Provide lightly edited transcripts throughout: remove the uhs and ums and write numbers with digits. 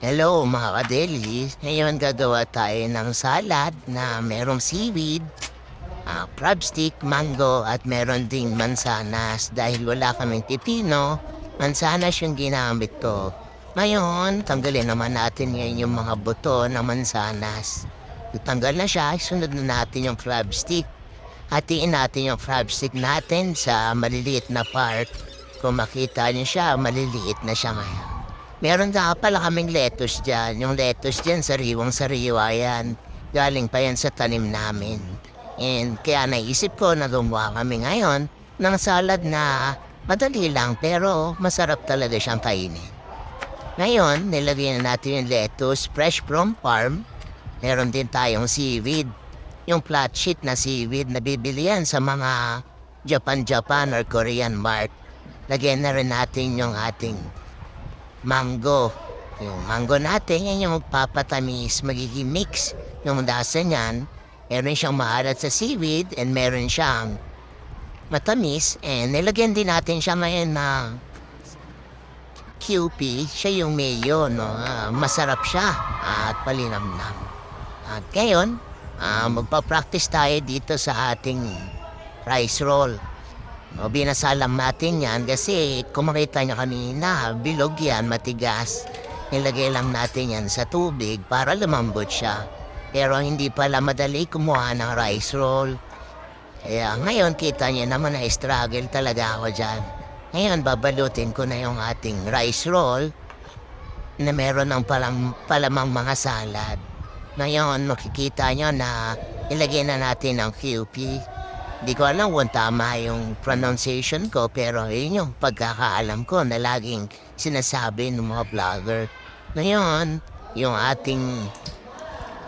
Hello mga kadeli, ngayon gagawa tayo ng salad na merong seaweed, crab stick, mango at meron ding mansanas. Dahil wala kaming pipino, mansanas yung ginamit ko. Ngayon, tanggalin naman natin ngayon yung mga buto ng mansanas. Tanggal na siya, sunod na natin yung crab stick. Hatiin natin yung crab stick natin sa maliliit na part. Kung makita niyo siya, maliliit na siya ngayon. Meron nga pala kaming lettuce dyan. Yung lettuce dyan, sariwang-sariwa yan. Galing pa yan sa tanim namin. And kaya naisip ko na gumawa kami ngayon ng salad na madali lang pero masarap talaga siyang kainin. Ngayon, nilagyan na natin yung lettuce fresh from farm. Meron din tayong seaweed. Yung flat sheet na seaweed na bibili yan sa mga Japan or Korean mart. Lagyan na rin natin yung ating mango. Yung mango natin, yan yung magpapatamis, magiging mix. Yung lasa niyan, meron siyang maalat sa seaweed and meron siyang matamis. And nilagyan din natin siya ngayon na QP. Siya yung mayo, no? Masarap siya at palinamnam. At ngayon, magpa-practice tayo dito sa ating rice roll. O binasalam natin yan kasi kung makita nyo kanina, bilog yan, matigas. Nilagay lang natin yan sa tubig para lumambot siya. Pero hindi pala madali kumuha ng rice roll. Kaya ngayon kita nyo naman na struggle talaga ako dyan. Ngayon babalutin ko na yung ating rice roll na meron ng palamang mga salad. Ngayon makikita nyo na ilagay na natin ang QP. Di ko alam kung tama yung pronunciation ko pero yun yung pagkakaalam ko na laging sinasabi ng mga vlogger. Ngayon, yung ating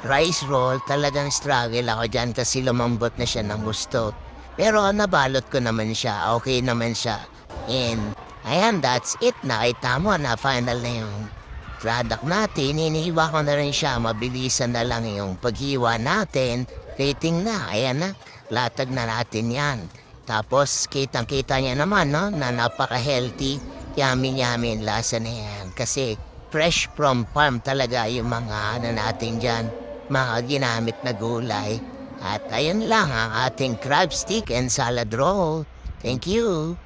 rice roll talagang struggle ako dyan kasi lumambot na siya ng gusto. Pero nabalot ko naman siya, okay naman siya. And ayan, that's it. Nakita mo na final na yung product natin. Inihiwa ko na rin siya, mabilisan na lang yung paghiwa natin. Rating na, ayan na. Latag na natin yan. Tapos, kitang-kita niya naman, no? Na napaka-healthy. Yummy lasa na yan. Kasi, fresh from farm talaga yung mga natin dyan. Mga ginamit na gulay. At ayun lang ang ating crab stick and salad roll. Thank you.